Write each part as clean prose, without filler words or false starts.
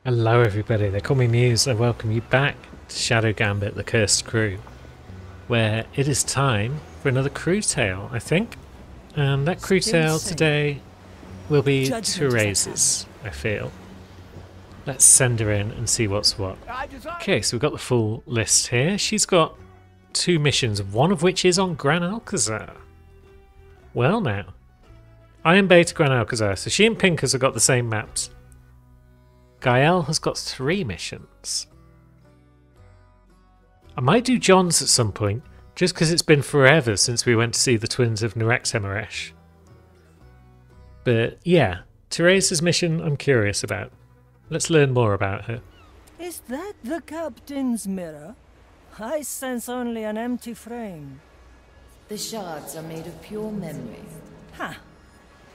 Hello everybody, they call me Muse. I welcome you back to Shadow Gambit, the Cursed Crew, where it is time for another crew tale, I think. And that crew tale today will be Therese's, I feel. Let's send her in and see what's what. Okay, so we've got the full list here. She's got 2 missions, one of which is on Gran Alcazar. Well now. Iron Bay to Gran Alcazar, so she and Pinkers have got the same maps. Gael has got 3 missions. I might do John's at some point, just because it's been forever since we went to see the twins of Nurex But yeah, Therese's mission I'm curious about. Let's learn more about her. Is that the captain's mirror? I sense only an empty frame. The shards are made of pure memory. Ha! Huh.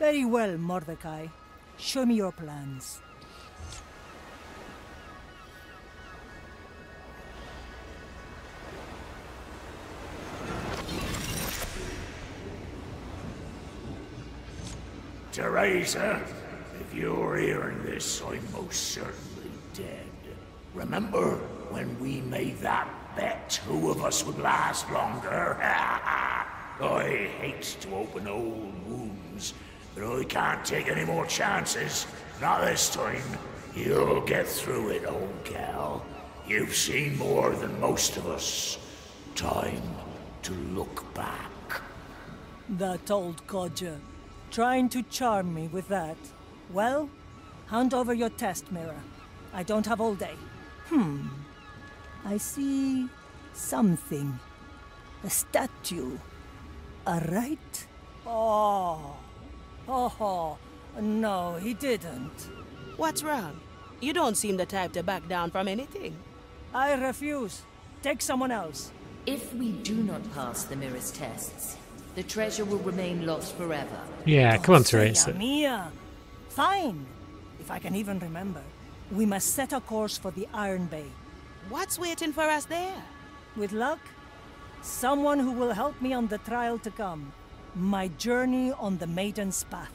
Very well, Mordecai. Show me your plans. Therese, if you're hearing this, I'm most certainly dead. Remember when we made that bet who of us would last longer? I hate to open old wounds, but I can't take any more chances. Not this time. You'll get through it, old gal. You've seen more than most of us. Time to look back. That old codger. Trying to charm me with that. Well, hand over your test mirror. I don't have all day. I see something. A statue. A right? Oh. No, he didn't. What's wrong? You don't seem the type to back down from anything. I refuse. Take someone else. If we do not pass the mirror's tests, the treasure will remain lost forever. Yeah, come on, Therese. Mia. Fine. If I can even remember. We must set a course for the Iron Bay. What's waiting for us there? With luck, someone who will help me on the trial to come. My journey on the Maiden's Path.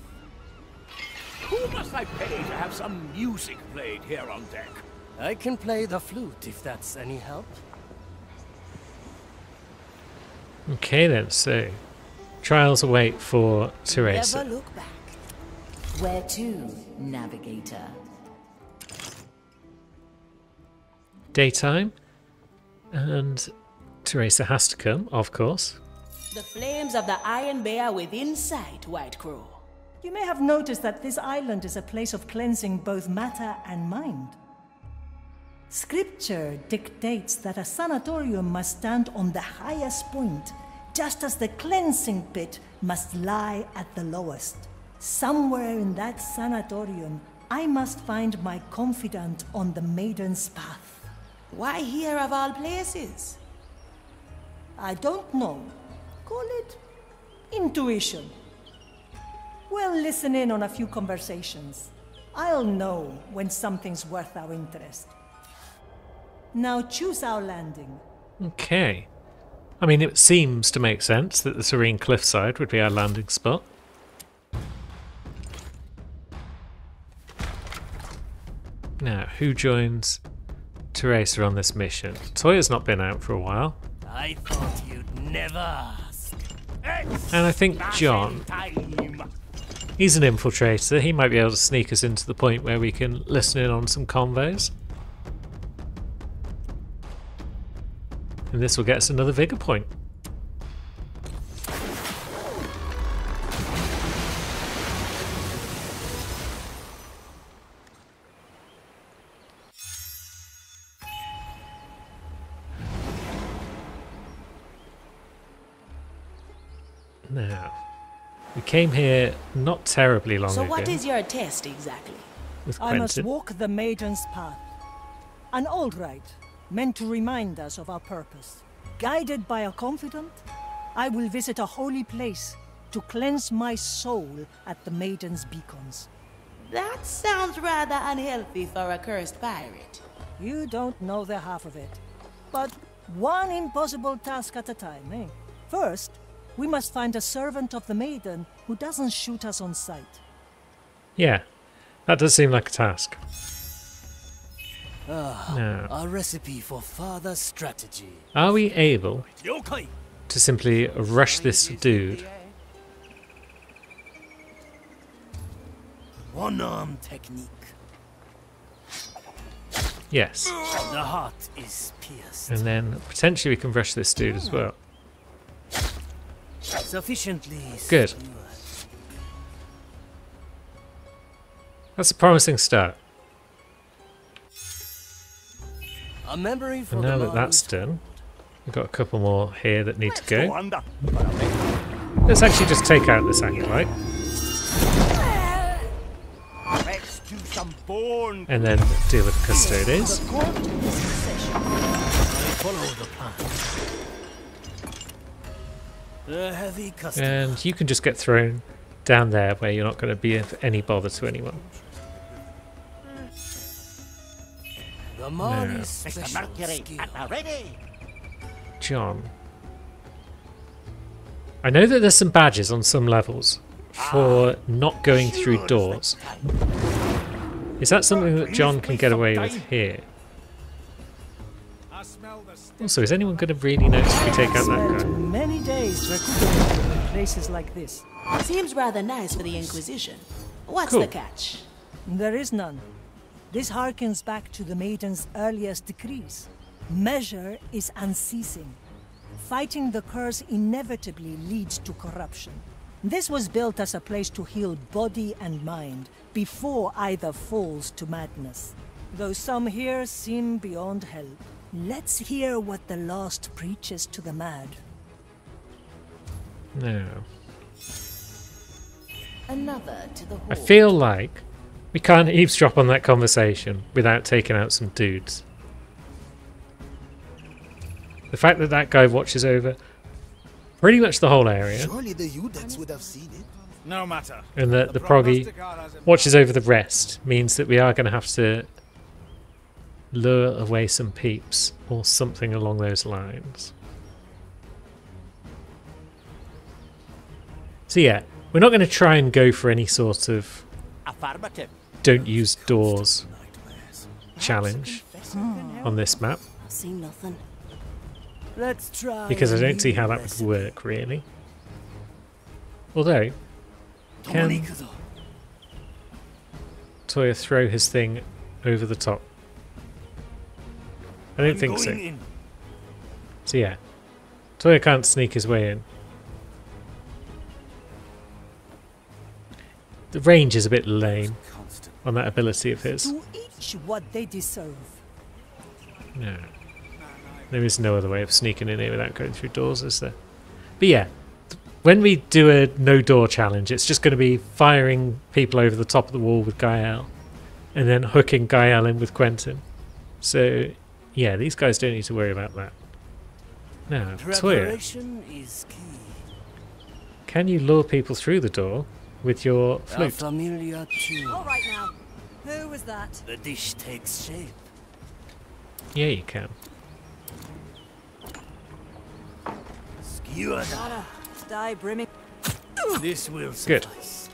Who must I pay to have some music played here on deck? I can play the flute if that's any help. Okay then, so trials await for Therese. Never look back. Where to, navigator? Daytime, and Therese has to come, of course. The flames of the Iron Bay are within sight, White Crow. You may have noticed that this island is a place of cleansing both matter and mind. Scripture dictates that a sanatorium must stand on the highest point, just as the cleansing pit must lie at the lowest. Somewhere in that sanatorium, I must find my confidant on the Maiden's Path. Why here of all places? I don't know. Call it intuition. We'll listen in on a few conversations. I'll know when something's worth our interest. Now choose our landing. Okay. I mean, it seems to make sense that the Serene Cliffside would be our landing spot. Now, who joins Therese on this mission? Toya's not been out for a while. I thought you'd never ask. And I think John, he's an infiltrator. He might be able to sneak us into the point where we can listen in on some convos. And this will get us another vigor point. Now, we came here not terribly long ago. So what is your test exactly? With I must Quentin. walk the Maiden's Path. An old rite, meant to remind us of our purpose. Guided by a confidant, I will visit a holy place to cleanse my soul at the Maiden's beacons. That sounds rather unhealthy for a cursed pirate. You don't know the half of it. But one impossible task at a time, eh? First, we must find a servant of the Maiden who doesn't shoot us on sight. Yeah, that does seem like a task. Now, A recipe for further strategy. are we able Yokai! to simply rush this dude? One-arm technique. Yes. The heart is pierced. And then potentially we can rush this dude as well. Sufficiently Good. secured. That's a promising start. A memory for And the now that mind. that's done, we've got a couple more here that need to Go go. under. Let's actually just take out this acolyte Let's do some bone. and then deal with the custodians. The court is in session. I follow the plan. The heavy custom. And you can just get thrown down there where you're not going to be of any bother to anyone. The Mari Yeah. special skill. John. I know that there's some badges on some levels for not going through doors. Is that something that John can get away with here? Also, is anyone going to really notice if we take out that Spent guy? many days recuperating in places like this. Seems rather nice for the Inquisition. What's Cool. the catch? There is none. This harkens back to the Maiden's earliest decrees. Measure is unceasing. Fighting the curse inevitably leads to corruption. This was built as a place to heal body and mind before either falls to madness. Though some here seem beyond help. Let's hear what the lost preaches to the mad. No. Another to the hall. I feel like we can't eavesdrop on that conversation without taking out some dudes. The fact that that guy watches over pretty much the whole area, Surely the Udex would have seen it. No matter. and that the proggy watches over the rest, means that we are going to have to lure away some peeps or something along those lines. So yeah, we're not going to try and go for any sort of Affirmative. don't use doors challenge on this map, See nothing. Let's try. because I a don't see new how that recipe. would work really. Although, can Tomonikudo. Toya throw his thing over the top? I don't think so. Going in. So yeah, Toya can't sneak his way in. The range is a bit lame on that ability of his. To each what they deserve. No. There is no other way of sneaking in here without going through doors, is there? But yeah, when we do a no door challenge, it's just going to be firing people over the top of the wall with Gael, and then hooking Gael in with Quentin. So yeah, these guys don't need to worry about that. Now, Toya, Preparation is key. can you lure people through the door with your A flute? familiar tune. All right now. Who was that? The dish takes shape. Yeah, you can. Skewered. Die brimming. This will Good. suffice.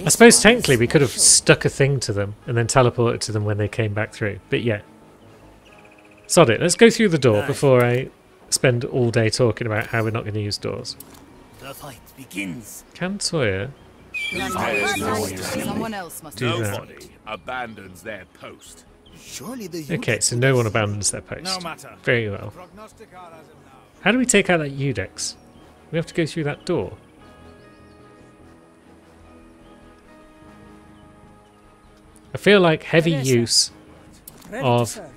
I suppose technically we could have stuck a thing to them and then teleported to them when they came back through. But yeah. Sod it. Let's go through the door Aye. before I spend all day talking about how we're not going to use doors. The fight begins. Can Toya Someone else must do that? Nobody abandons their post. Surely the Okay, Udex so would no have one seen abandons their post. No matter. Very well. How do we take out that Udex? We have to go through that door. I feel like heavy Yes, sir. use Ready Of to serve.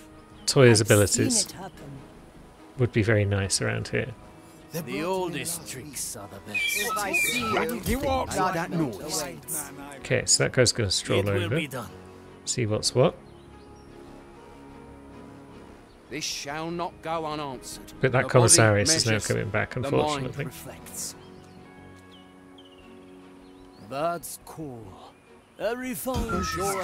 Toya's I've seen abilities it happen. would be very nice around here. They The brought me oldest last tricks are the best. If I see you, He walks week. That noise. Okay, so that guy's going to stroll It will over, be done. see what's what. This shall not go unanswered. But that The commissarius body is now measures, coming back, the mind unfortunately. Reflects. Bird's call. A refined Sure.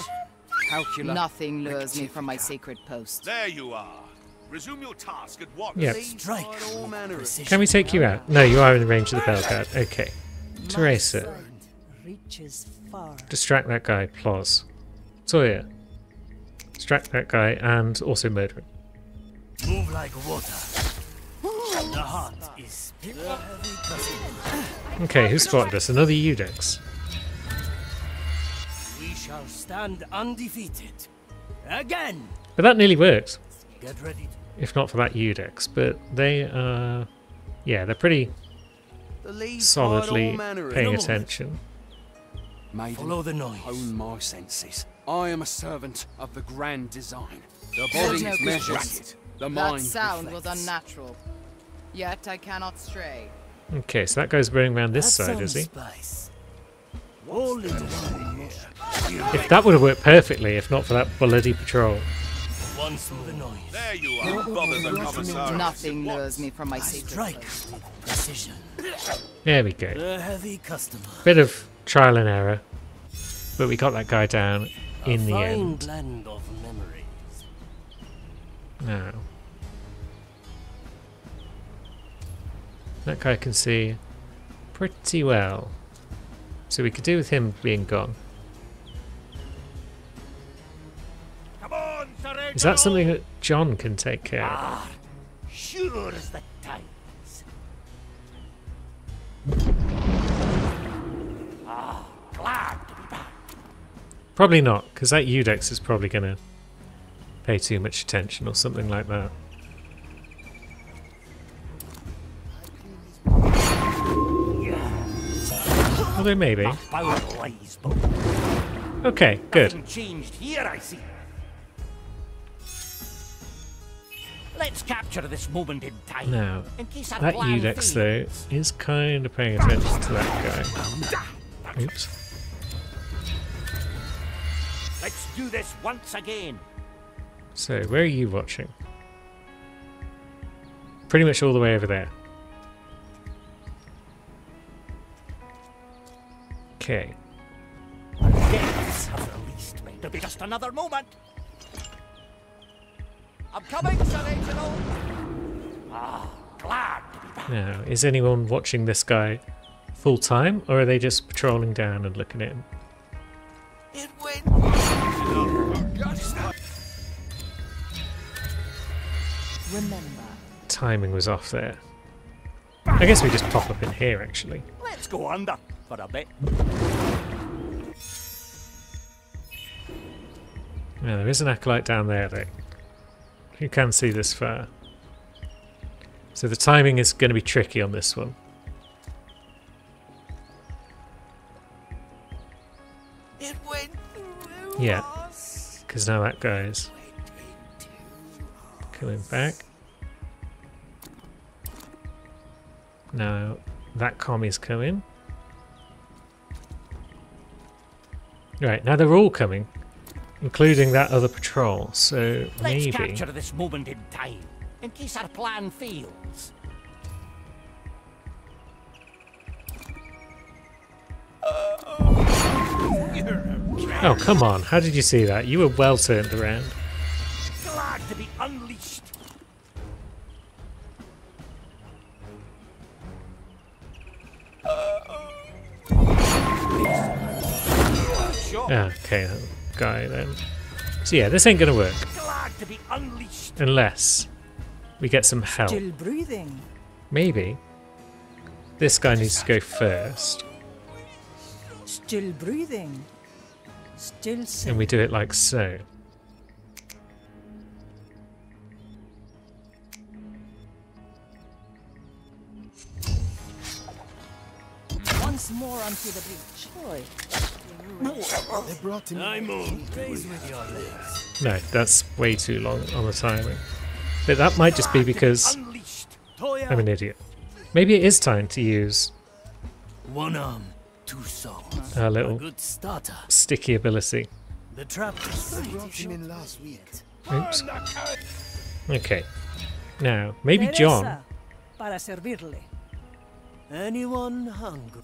Calculate. nothing lures me from my sacred post. There you are. Resume your task at once. Yeah. strike. all manner of Precision. Can we take you out? No, you are in the range of the bell card. Okay. Teresa, Reaches far. distract that guy, Plos. Toya, Distract that guy and also murder him. Move like water. The heart is the heavy customer. Okay, who spotted us? Another Eudex. We shall stand undefeated. Again! But that nearly worked, Get ready. if not for that Eudex. But they are... yeah, they're pretty The leaves solidly hide all manner of- paying attention. Maiden, Follow the noise. own my senses. I am a servant of the grand design. The There's body no is measured, question. the That mind sound was reflects. unnatural. Yet I cannot stray. Okay, so that guy's running around this That's side, some is he? Spice. All in one motion. If that would have worked perfectly, if not for that bloody patrol. Once through the noise. There you are, bother the commissar. Nothing lures me from my I secret strike place. with precision. There we go. The heavy customer. Bit of trial and error, but we got that guy down in the fine end. blend of memories. Now, that guy can see pretty well, so we could do with him being gone. Come on, Sir Is that something that John can take care of? Sure as the times. Glad to be back. Probably not, because that Eudex is probably going to pay too much attention or something like that. Although maybe. Power lies, but Okay, good. nothing changed here, I see. Let's capture this moment in time. Now, in case our that plan Eudex, fails. though, is kind of paying attention to that guy. Oops. Let's do this once again. So, where are you watching? Pretty much all the way over there. Okay. Deaths have released me. There'll be just another moment. I'm coming, Sir Reginald. Glad to be back. Now, is anyone watching this guy full time, or are they just patrolling down and looking at him? It went. Remember, Timing was off there. I guess we just pop up in here, actually. Let's go under for a bit. Now, there is an acolyte down there, though. You can see this far. So the timing is going to be tricky on this one. It went. Yeah, because now that guy's coming back. Now that commie's coming. Right, now they're all coming, including that other patrol, so Let's maybe... capture this moment in time, in case our plan fails. Oh, come on, how did you see that? You were well turned around. Glad to be unleashed. Okay, that guy then. So yeah, this ain't gonna work, Glad to be unleashed. unless we get some help. Still breathing. Maybe this guy needs to go first, Still breathing. Still safe. and we do it like so. Once more onto the beach. Boy. They brought him. I'm on. Raise with your legs. No, that's way too long on the timing. But that might just be because Unleashed. Toya. I'm an idiot. Maybe it is time to use One arm, two souls. our A little good starter. sticky ability. The trap is They pretty brought him short. in last week. Oops. Okay. Now, maybe John. Teresa, para servirle. Anyone hungry?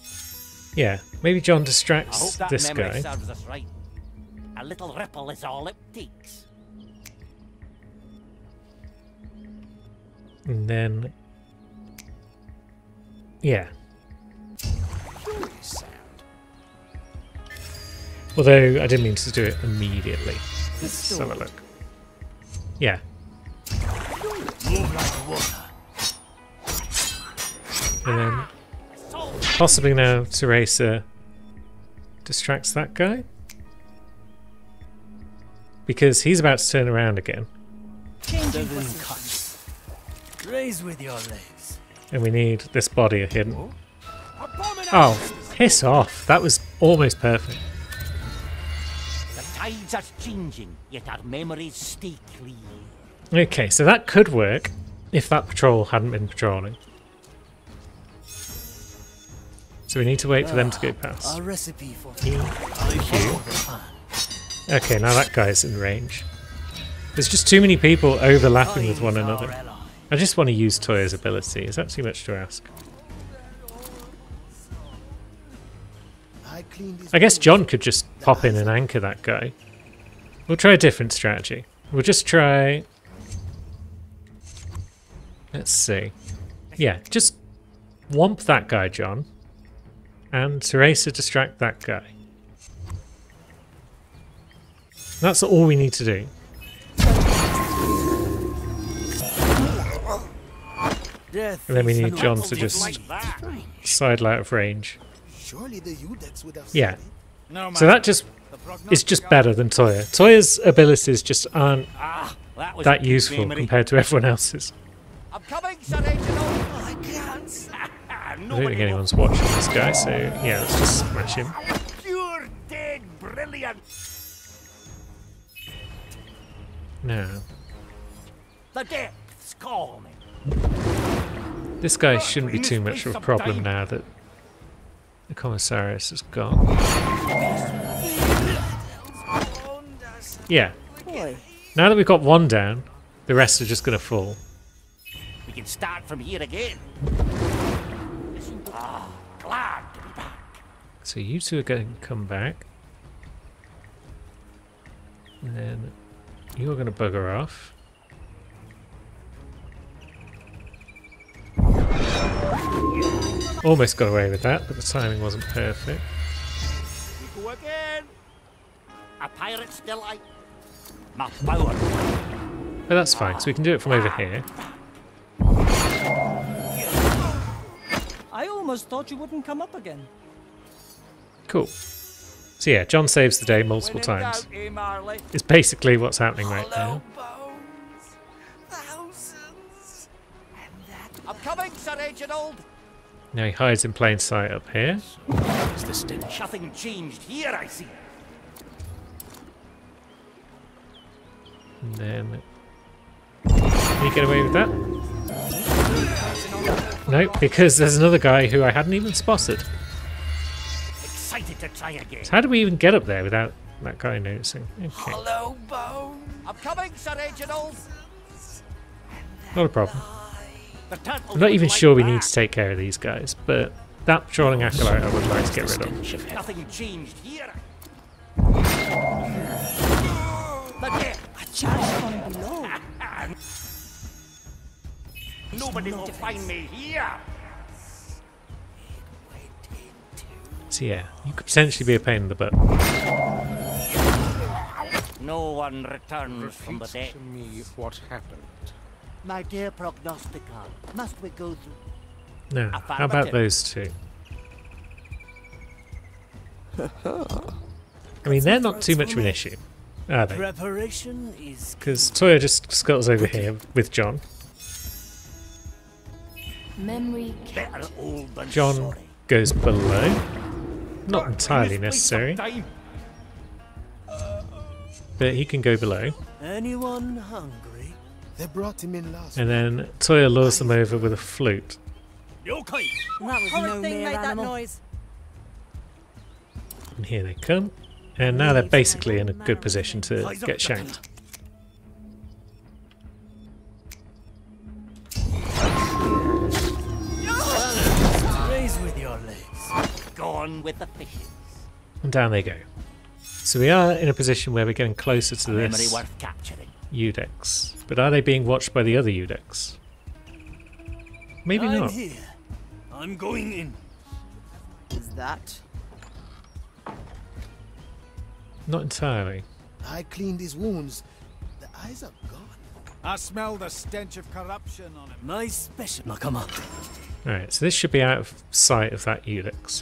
Yeah, maybe John I hope distracts that this memory guy. serves us right. A little ripple is all it takes. And then... yeah. Curious sound. Although, I didn't mean to do it immediately. Let's have a look. Yeah. Move like water. And then possibly now Teresa distracts that guy. Because he's about to turn around again. Changing Seven position. cuts. Raise with your legs. And we need this body hidden. Oh, piss off. That was almost perfect. The tides are changing, yet our memories stay clear. Okay, so that could work if that patrol hadn't been patrolling. So we need to wait for them to go past. A recipe for Okay, now that guy's in range. There's just too many people overlapping with one another. I just want to use Toya's ability. Is that too much to ask? I guess John could just pop in and anchor that guy. We'll try a different strategy. We'll just try... Let's see. Yeah, just whomp that guy, John. And Teresa distract that guy. That's all we need to do. And then we need John to just sidle out of range. Surely the Udex would have Yeah. said it. So that just is just better than Toya. Toya's abilities just aren't that useful compared to everyone else's. I'm coming, Sir Reginald. I can't. I don't think anyone's watching this guy, so yeah, let's just smash him. Pure dead brilliant. Now, The depths call me. this guy shouldn't be too much of a problem now that the Commissarius has gone. Yeah. Boy, Now that we've got one down, the rest are just going to fall. We can start from here again. Glad to be back. So you two are going to come back. And then you're going to bugger off. Almost got away with that, but the timing wasn't perfect. We go again. A pirate's delight. My power. But that's fine, so we can do it from over here. I almost thought you wouldn't come up again. Cool. So yeah, John saves the day multiple When in times. doubt, eh, Marley? It's basically what's happening right now. I'm coming, Sir Reginald. Now he hides in plain sight up here. It's the stench. Nothing changed here, I see. And then... Can you get away with that? No, because there's another guy who I hadn't even spotted. Excited to try again. So how do we even get up there without that guy noticing? Okay, hollow bones. I'm coming, Sir Reginald. not a problem. The turtle I'm not even would sure we like need to take care of these guys, but that patrolling acolyte I would like to get rid of. that. Nothing changed here. The death. A charge from below. Nobody will find me here. So yeah, you could potentially be a pain in the butt. No one returns from the dead. to me what happened. My dear prognosticator, must we go through? No, how about those two? I mean, they're not too much of an issue, are they? Preparation is Because Toya just scuttles over here with John. Memory Better old than John sorry. goes below. Not entirely This place necessary, sometime. but he can go below. anyone hungry? They brought him in last. And then Toya lures them over with a flute. Yokai. That was no mere animal. noise. And here they come. And now they're basically in a good position to get shanked. Raise with your legs. Gone with the fishes. And down they go. So we are in a position where we're getting closer to Memory this worth capturing. Udex. But are they being watched by the other Udex? Maybe I'm not. here. I'm going in. Is that? Not entirely. I cleaned his wounds. The eyes are gone. I smell the stench of corruption on him. My special Nakama. Alright, so this should be out of sight of that Iudex.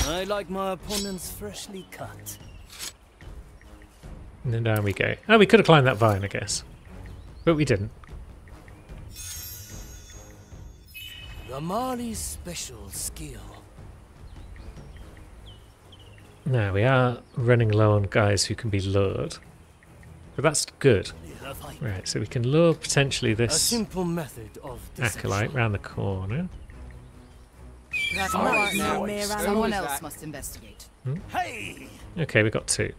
I like my opponents freshly cut. And then down we go. Oh, we could have climbed that vine, I guess. But we didn't. The Mali's special skill. Now, we are running low on guys who can be lured. But that's good. Right, so we can lure potentially A this simple method of acolyte round the corner. That's All right right, now, now, Mira. who Someone was else that? must investigate. Hey! Okay, we got 2.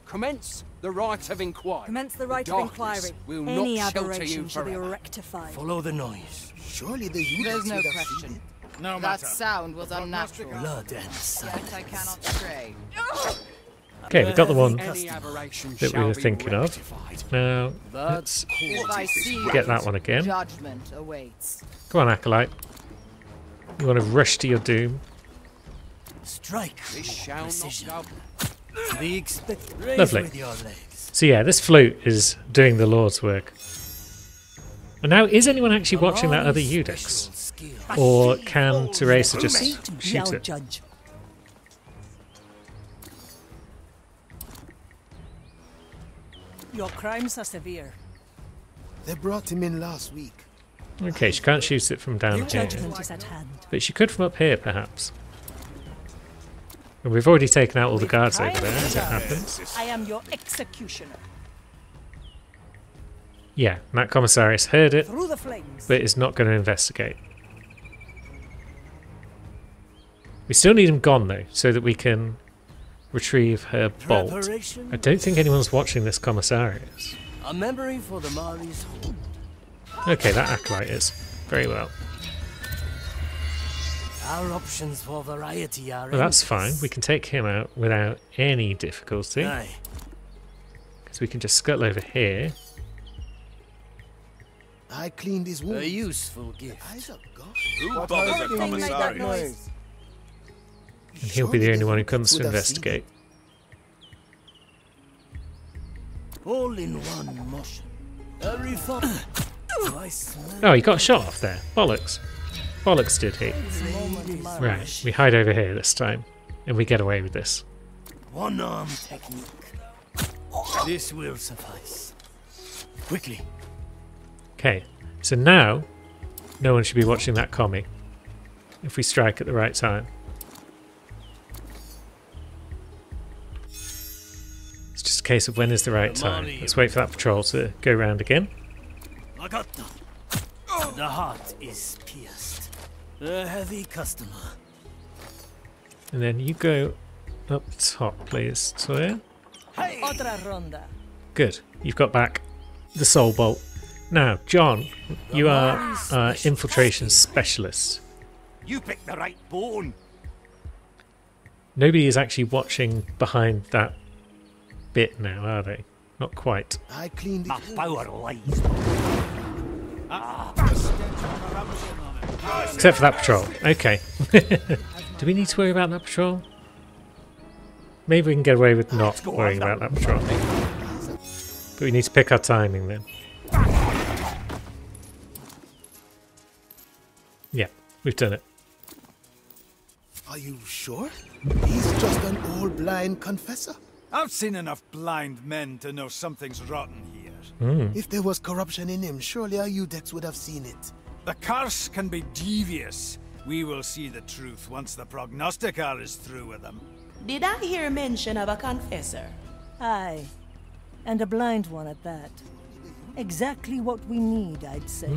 Commence the right of inquiry. Commence the right of Darkness inquiry. will Any not shelter aberration you shall be forever. rectified. Follow the noise. Surely the Udex There's no would have question. seen it. No That matter. sound was unnatural. Blood and silence. Yet I cannot stray. Okay, we got the one Any aberration that we shall were be thinking of. rectified. Now, But let's if I see get that one again. judgment awaits. Come on, acolyte. You want to rush to your doom? Strike. This shall Precision. not go. Be expected. Raise Lovely. with your legs. So yeah, this flute is doing the Lord's work. And now, is anyone actually watching that other Mali's Udex? special skill. Or can Teresa just Fate be shoot our it? judge. Your crimes are severe. They brought him in last week. Okay, she can't shoot it from down here. Judgment is at hand. But she could from up here, perhaps. And we've already taken out all the guards over there, as it happens. I am your executioner. Yeah, Matt Commissarius heard it, Through the flames. but is not going to investigate. We still need him gone, though, so that we can retrieve her bolt. Preparation. I don't think anyone's watching this Commissarius. A memory for the Mali's home. Okay, that acolyte is. Very well. Our options for variety are Well, that's fine. endless. We can take him out without any difficulty. Aye. Because we can just scuttle over here. I cleaned his wounds. A useful gift. Eyes are gone. Who bothers a Thing made that commissarius? noise. And he'll be the only one who comes to investigate. All in one motion. A refine. I smell Oh, he got shot off there. Bollocks. Bollocks did he. Right, we hide over here this time. And we get away with this. one arm technique. This will suffice. Quickly. Okay, so now no one should be watching that commie. If we strike at the right time. It's just a case of when is the right time. Let's wait for that patrol to go round again. Agata. The heart is pierced. A heavy customer. And then you go up top, please, Toya. Otra ronda. Good. You've got back the soul bolt. Now, John, you are our infiltration specialist. You picked the right bone. Nobody is actually watching behind that bit now, are they? Not quite. I cleaned My his wounds. power lies. Except for that patrol. Okay. Do we need to worry about that patrol? Maybe we can get away with not worrying about that patrol. But we need to pick our timing then. Yeah, we've done it. Are you sure? He's just an old blind confessor. I've seen enough blind men to know something's rotten here. If there was corruption in him, surely our Udex would have seen it. The curse can be devious. We will see the truth once the prognosticator is through with them. Did I hear mention of a confessor? Aye. And a blind one at that. Exactly what we need, I'd say.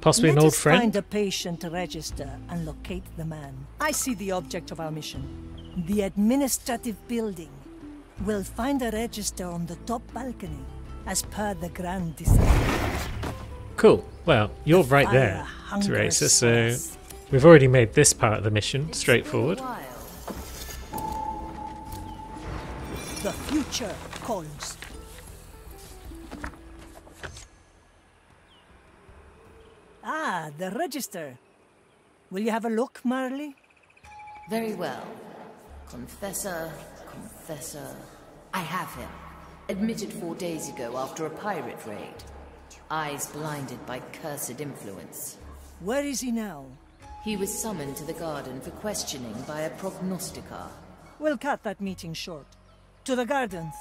Possibly Let an old us find friend? a patient register and locate the man. I see the object of our mission. The administrative building. We'll find a register on the top balcony, as per the grand design. Cool. Well, you're right Fire there, hungers Teresa, so us. we've already made this part of the mission straightforward. The future calls. Ah, the register. Will you have a look, Marley? Very well. Confessor. I have him. Admitted 4 days ago after a pirate raid. Eyes blinded by cursed influence. Where is he now? He was summoned to the garden for questioning by a prognosticar. We'll cut that meeting short. To the gardens.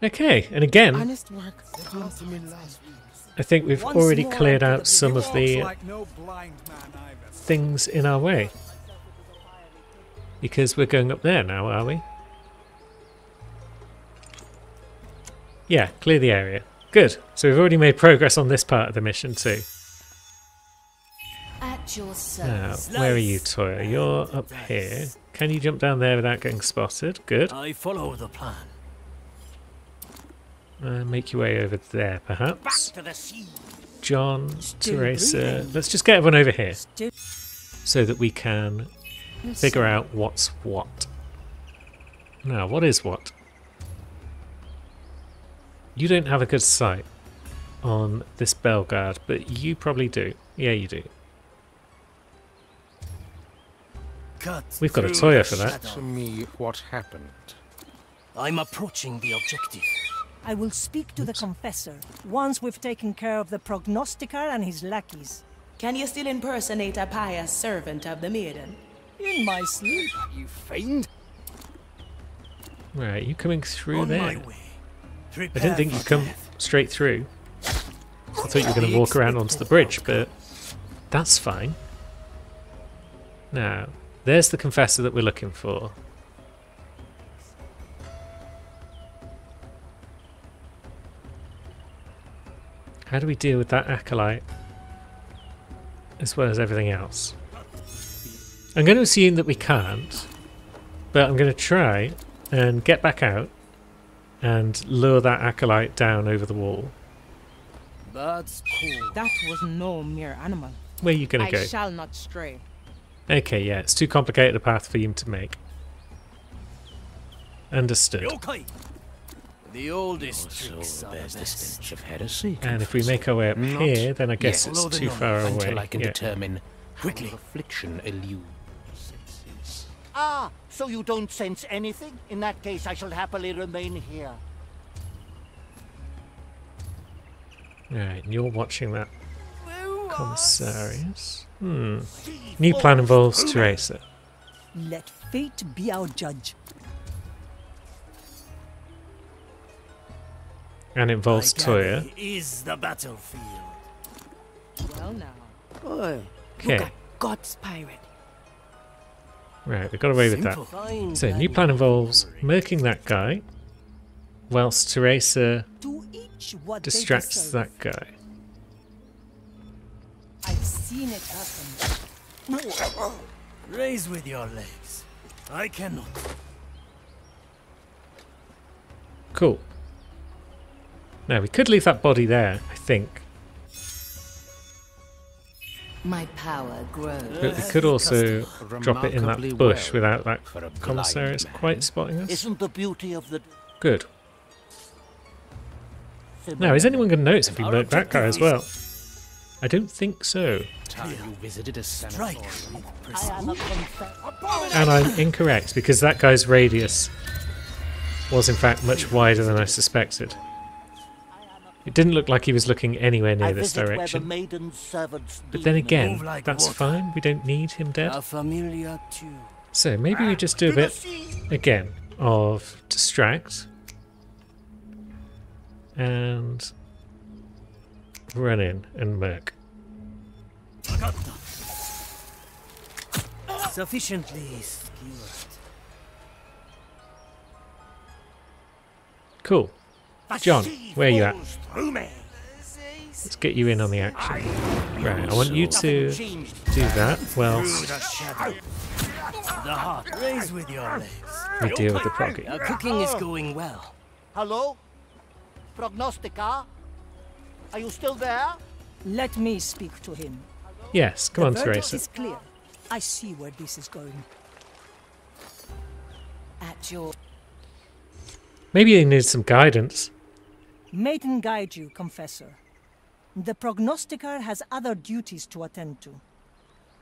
Okay, and again, Honest work. I think we've Once already more cleared after out the some of the Like no blind man I've ever things in our way. Because we're going up there now, are we? Yeah, clear the area. Good. So we've already made progress on this part of the mission too. At your Now, service. where are you, Toya? You're up here. Can you jump down there without getting spotted? Good. I follow the plan. Make your way over there, perhaps. To the sea. John, Still Teresa. breathing. Let's just get everyone over here Still so that we can figure out what's what. Now, what is what? You don't have a good sight on this Bellegarde, but you probably do. Yeah, you do. Cut We've got a through Toya the for that. shadow. To me, what happened? I'm approaching the objective. I will speak to the confessor once we've taken care of the prognosticar and his lackeys. Can you still impersonate a pious servant of the maiden? In my sleep. You fiend? Right, you coming through On there? my way. I didn't think you'd come straight through. I thought you were going to walk around onto the bridge, but that's fine. Now, there's the confessor that we're looking for. How do we deal with that acolyte as well as everything else? I'm going to assume that we can't, but I'm going to try and get back out and lure that acolyte down over the wall. That's cool. That was no mere animal. Where are you going to go? I shall not stray. Okay, yeah, it's too complicated a path for you to make. Understood. Yokai! The oldest Also, tricks are there's the the best. stench of heresy. And if we make our way up Not here, then I guess yet. it's Follow the too nun far away. Until I can Yeah. determine Quickly. how affliction eludes. Ah, so you don't sense anything? In that case, I shall happily remain here. Right, and you're watching that commissarius. New plan involves Teresa. Let fate be our judge. And it involves Toya. Agave is the battlefield. Well now. Boy, Okay, God's pirate. right, we got away with that. Simple. So, new plan involves murking that guy, whilst Teresa To each what they distracts deserve. that guy. I've seen it happen. Raise with your legs. I cannot. Cool. Now, we could leave that body there, I think. My power grows. But we could also drop it in Remarkably that bush well without that for a blind commissarius man. quite spotting us. Isn't the beauty of the... Good. Now, is anyone going to notice if we murk that guy as well? I don't think so. Time you visited a Strike. sanatorium. And I'm incorrect, because that guy's radius was in fact much wider than I suspected. It didn't look like he was looking anywhere near I this visit where the direction. maiden servants But then deem again, Move like that's water. fine. We don't need him dead. A familiar tune. So maybe we just do a bit, again, of distract. And run in and murk. Sufficiently skewered. Cool. John, where are you at? through me. Let's get you in on the action. Right, I want you to do that whilst The heart. Raise with your legs. we deal with the proggy. Our cooking is going well. Hello? Prognostica? Are you still there? Let me speak to him. Yes, come on, the verdict Teresa. is clear. I see where this is going. At your... Maybe you need some guidance. Maiden guide you, confessor. The prognosticar has other duties to attend to.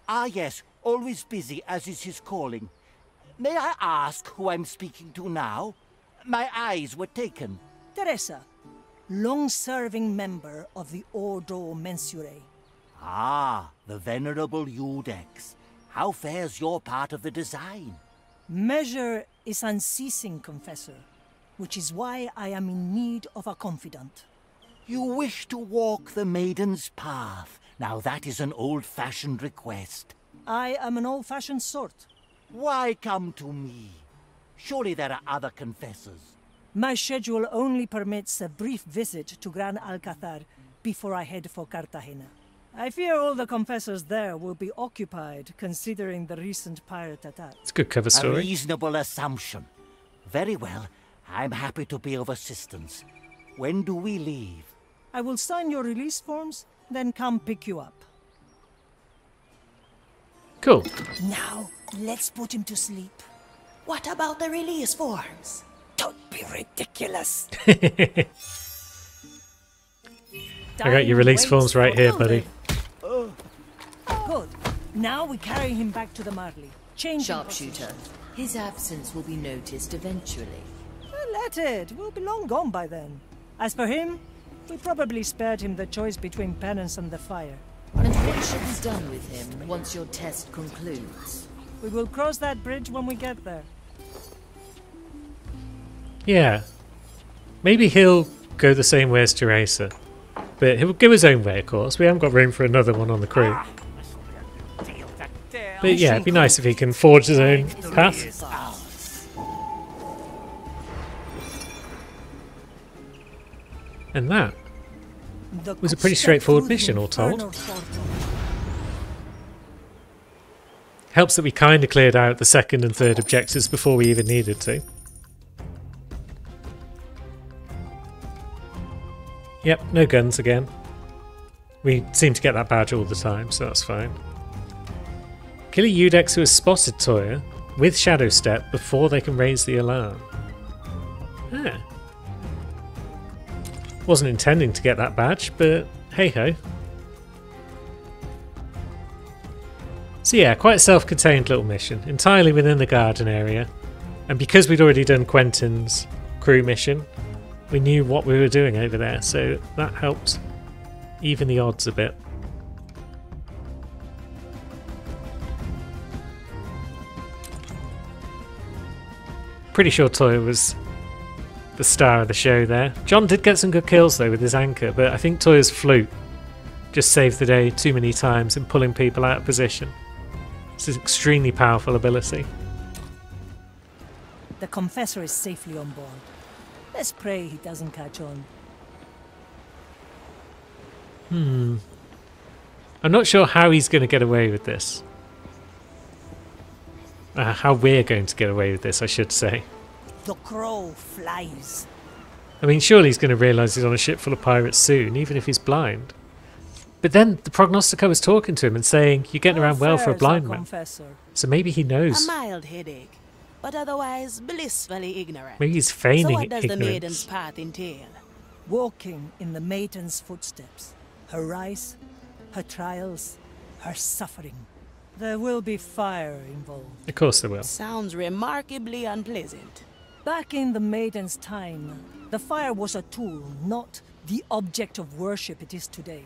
Ah, yes. Always busy, as is his calling. May I ask who I'm speaking to now? My eyes were taken. Teresa, long-serving member of the Ordo Mensurae. Ah, the venerable Iudex. How fares your part of the design? Measure is unceasing, Confessor, which is why I am in need of a confidant. You wish to walk the Maiden's path. Now that is an old-fashioned request. I am an old-fashioned sort. Why come to me? Surely there are other confessors. My schedule only permits a brief visit to Gran Alcazar before I head for Cartagena. I fear all the confessors there will be occupied, considering the recent pirate attack. It's a good cover story. A reasonable assumption. Very well. I'm happy to be of assistance. When do we leave? I will sign your release forms, then come pick you up. Cool. Now, let's put him to sleep. What about the release forms? Don't be ridiculous. I got your release forms right here, buddy. Good. Now we carry him back to the Marley. Change Sharpshooter. His absence will be noticed eventually. Let it. We'll be long gone by then. As for him, we probably spared him the choice between penance and the fire. And what should be done with him once your test concludes? We will cross that bridge when we get there. Yeah. Maybe he'll go the same way as Teresa. But he'll go his own way, of course. We haven't got room for another one on the crew. But yeah, it'd be nice if he can forge his own path. And that was a pretty straightforward mission, all told. Helps that we kind of cleared out the second and third objectives before we even needed to. Yep, no guns again. We seem to get that badge all the time, so that's fine. Killer Iudex who has spotted Toya with Shadow Step before they can raise the alarm. Ah. Wasn't intending to get that badge, but hey ho. So yeah, quite a self-contained little mission, entirely within the garden area. And because we'd already done Quentin's crew mission, we knew what we were doing over there, so that helped even the odds a bit. Pretty sure Toya was the star of the show there. John did get some good kills though with his anchor, but I think Toya's flute just saved the day too many times in pulling people out of position. It's an extremely powerful ability. The Confessor is safely on board. Let's pray he doesn't catch on. I'm not sure how he's going to get away with this. How we're going to get away with this, I should say. The crow flies. I mean, surely he's going to realise he's on a ship full of pirates soon, even if he's blind. But then the prognosticator was talking to him and saying, you're getting around well for a blind man. So maybe he knows. A mild headache, but otherwise blissfully ignorant. Maybe he's feigning So what does ignorance. the maiden's path entail? Walking in the maiden's footsteps. Her rise, her trials, her suffering. There will be fire involved. Of course there will. Sounds remarkably unpleasant. Back in the maiden's time, the fire was a tool, not the object of worship it is today.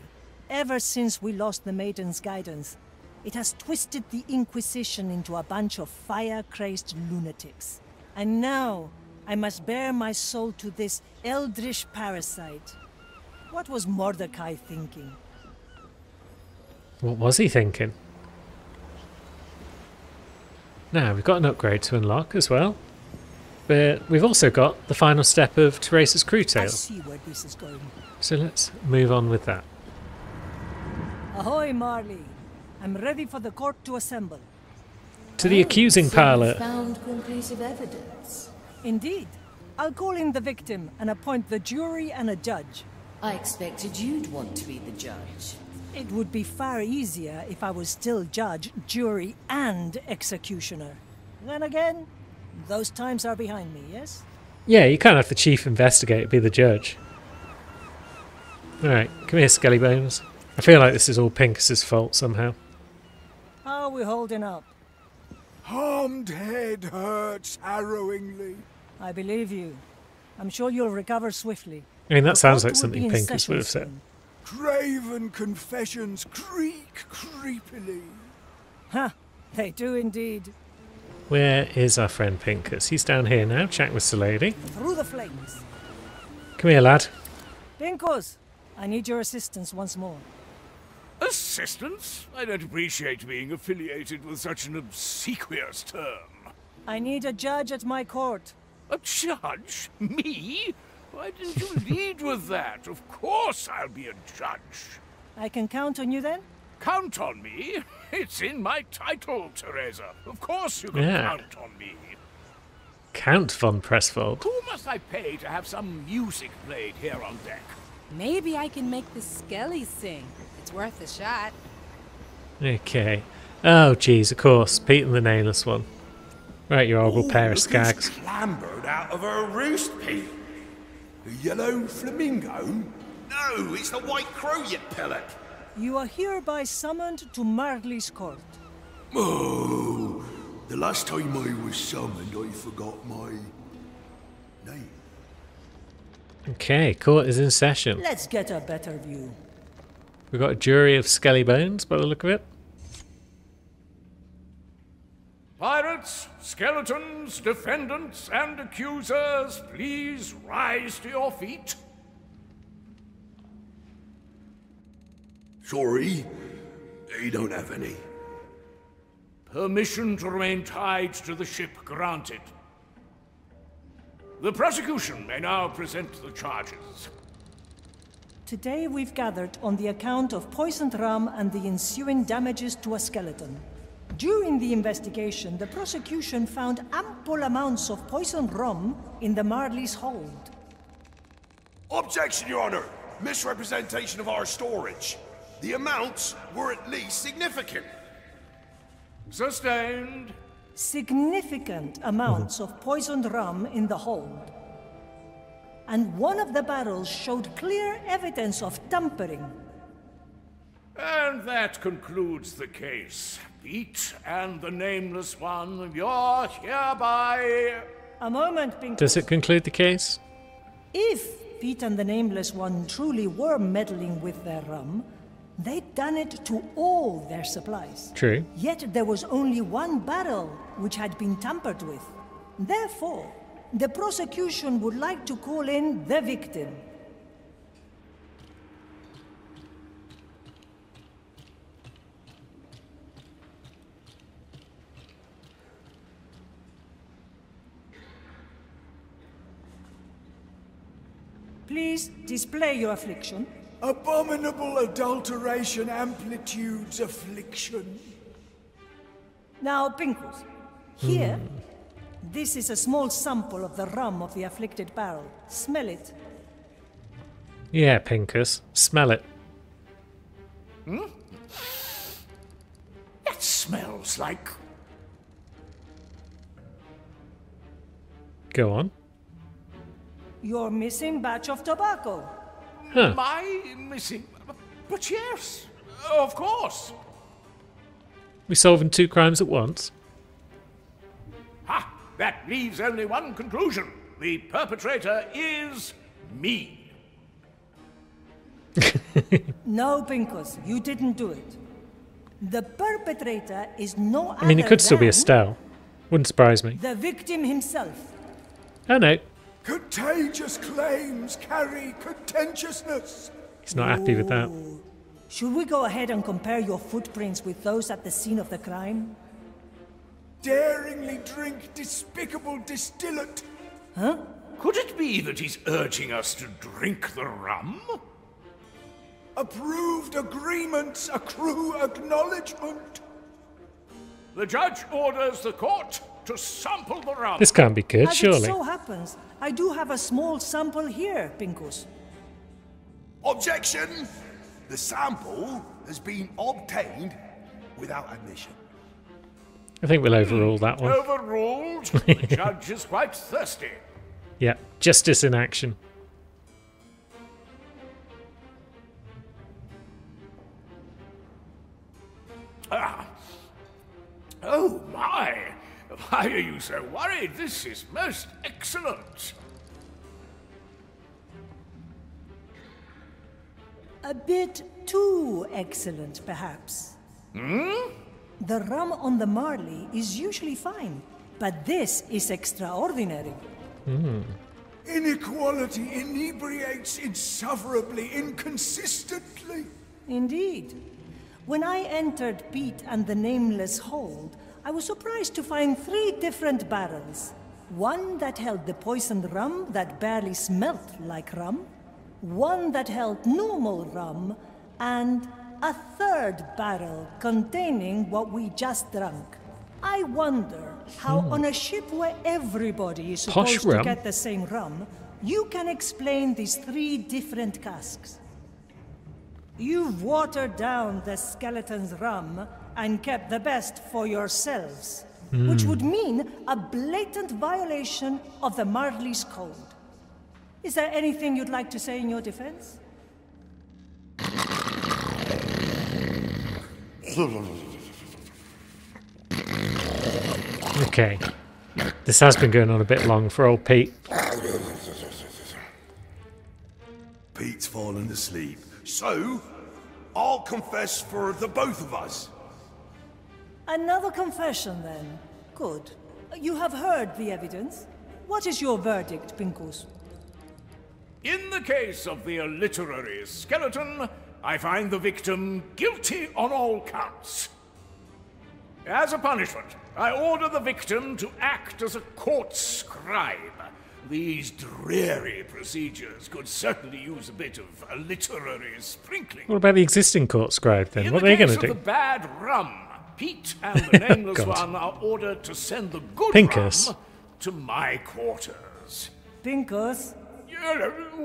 Ever since we lost the maiden's guidance, it has twisted the Inquisition into a bunch of fire-crazed lunatics. And now, I must bare my soul to this eldritch parasite. What was Mordecai thinking? What was he thinking? Now, we've got an upgrade to unlock as well. But we've also got the final step of Teresa's crew I tale. see where this is going. So let's move on with that. Ahoy, Marley. I'm ready for the court to assemble. To the accusing So parlour. you found conclusive evidence. Indeed. I'll call in the victim and appoint the jury and a judge. I expected you'd want to be the judge. It would be far easier if I was still judge, jury, and executioner. Then again, those times are behind me, yes? Yeah, you can't have the chief investigator be the judge. Alright, come here, Skelly Bones. I feel like this is all Pincus's fault somehow. How are we holding up? harmed head hurts harrowingly. I believe you. I'm sure you'll recover swiftly. I mean, that The sounds court like will something be in Pincus would have session said. soon. Craven confessions creak creepily. Ha! They do indeed. Where is our friend Pincus? He's down here now, chatting with the lady. Through the flames. Come here, lad. Pincus, I need your assistance once more. Assistance? I don't appreciate being affiliated with such an obsequious term. I need a judge at my court. A judge? Me? Why didn't you lead with that? Of course I'll be a judge. I can count on you then? Count on me? It's in my title, Teresa. Of course you can count on me. Count von Pressfold. Who must I pay to have some music played here on deck? Maybe I can make the Skelly sing. It's worth a shot. Okay. Oh, jeez, of course. Pete and the Nameless One. Right, you horrible pair of skags. Clambered out of her roost, Pete. The yellow flamingo? No, it's the white crow, you pellet. You are hereby summoned to Marley's court. Oh, the last time I was summoned, I forgot my name. Okay, court is in session. Let's get a better view. We've got a jury of skelly bones by the look of it. Pirates, skeletons, defendants, and accusers, please rise to your feet. Sorry, they don't have any. Permission to remain tied to the ship granted. The prosecution may now present the charges. Today we've gathered on the account of poisoned rum and the ensuing damages to a skeleton. During the investigation, the prosecution found ample amounts of poisoned rum in the Marley's hold. Objection, Your Honor! Misrepresentation of our storage. The amounts were at least significant. Sustained. Significant amounts of poisoned rum in the hold. And one of the barrels showed clear evidence of tampering. And that concludes the case. Pete and the Nameless One, you're hereby... A moment, Pincus. Does it conclude the case? If Pete and the Nameless One truly were meddling with their rum, they'd done it to all their supplies. True. Yet there was only one barrel which had been tampered with. Therefore, the prosecution would like to call in the victim. Please display your affliction. Abominable adulteration, amplitudes, affliction. Now, Pincus, here, this is a small sample of the rum of the afflicted barrel. Smell it. Yeah, Pincus. Smell it. That smells like... Go on. Your missing batch of tobacco. Huh. My missing... But yes, of course. We're solving two crimes at once. Ha! That leaves only one conclusion. The perpetrator is me. No, Pincus, you didn't do it. The perpetrator is no other I mean, it could still be than Estelle. Wouldn't surprise me. the victim himself. Oh no, Contagious claims carry contentiousness. he's not happy with that. Should we go ahead and compare your footprints with those at the scene of the crime? Daringly drink despicable distillate. Huh? Could it be that he's urging us to drink the rum? Approved agreements accrue acknowledgement. The judge orders the court to sample the rum. This can't be good, As surely. it so happens, I do have a small sample here, Pincus. Objection! The sample has been obtained without admission. I think we'll overrule that one. Overruled. The judge is quite thirsty. Yeah, justice in action. Ah. Oh my! Why are you so worried? This is most excellent. A bit too excellent, perhaps. Hmm? The rum on the Marley is usually fine, but this is extraordinary. Inequality inebriates insufferably, inconsistently. Indeed. When I entered Pete and the Nameless Hold, I was surprised to find 3 different barrels. One that held the poisoned rum that barely smelt like rum, one that held normal rum, and a 3rd barrel containing what we just drank. I wonder how on a ship where everybody is supposed to get the same rum, you can explain these 3 different casks. You've watered down the skeleton's rum and kept the best for yourselves, which would mean a blatant violation of the Marley's code. Is there anything you'd like to say in your defense? Okay. This has been going on a bit long for old Pete. Pete's fallen asleep. So, I'll confess for the both of us. Another confession, then. Good. You have heard the evidence. What is your verdict, Pincus? In the case of the literary skeleton, I find the victim guilty on all counts. As a punishment, I order the victim to act as a court scribe. These dreary procedures could certainly use a bit of a literary sprinkling. What about the existing court scribe then? What are they going to do? In the case of the bad rum, Pete and the Nameless One are ordered to send the good Pincus. rum to my quarters. Pincus?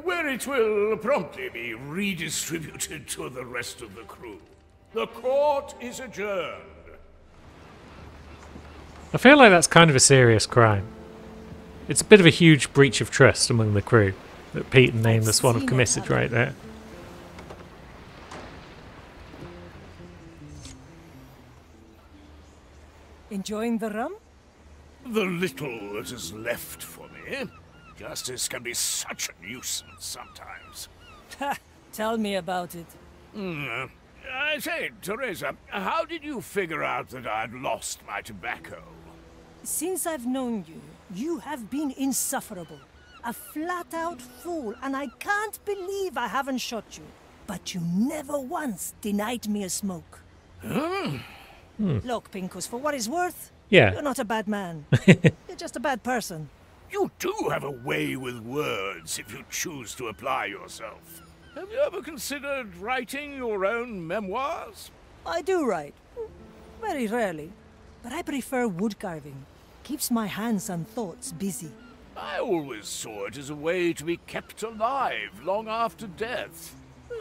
Where it will promptly be redistributed to the rest of the crew. The court is adjourned. I feel like that's kind of a serious crime. It's a bit of a huge breach of trust among the crew that Pete and Nameless One have committed right there. Enjoying the rum? The little that is left for me. Justice can be such a nuisance sometimes. Tell me about it. I say, Teresa, how did you figure out that I'd lost my tobacco? Since I've known you, you have been insufferable. A flat-out fool, and I can't believe I haven't shot you. But you never once denied me a smoke. Look, Pincus, for what it's worth, you're not a bad man. You're just a bad person. You do have a way with words if you choose to apply yourself. Have you ever considered writing your own memoirs? I do write. Very rarely. But I prefer wood carving. Keeps my hands and thoughts busy. I always saw it as a way to be kept alive long after death.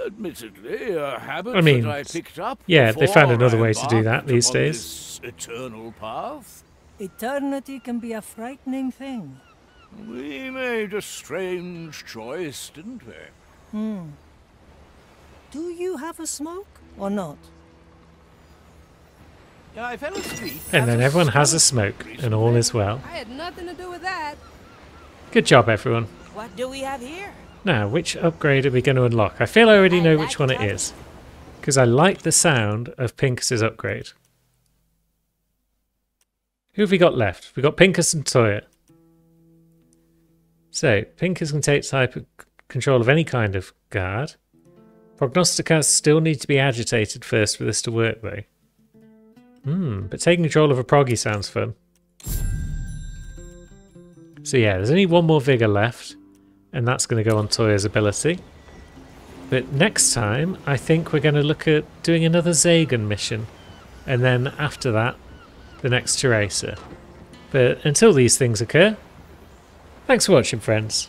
Admittedly, a habit that I picked up. Yeah, they found another way to do that these days. This eternal path. Eternity can be a frightening thing. We made a strange choice, didn't we? Do you have a smoke or not? I fell asleep. And then everyone has a smoke, and all is well. I had nothing to do with that. Good job, everyone. What do we have here? Now, which upgrade are we going to unlock? I feel I already know which one it is, because I like the sound of Pincus's upgrade. Who have we got left? We've got Pincus and Toya. So, Pincus can take type of control of any kind of guard. Prognosticas still need to be agitated first for this to work, though. But taking control of a proggy sounds fun. So yeah, there's only one more Vigor left, and that's going to go on Toya's ability. But next time, I think we're going to look at doing another Zagan mission, and then after that, the next Teresa. But until these things occur, thanks for watching, friends.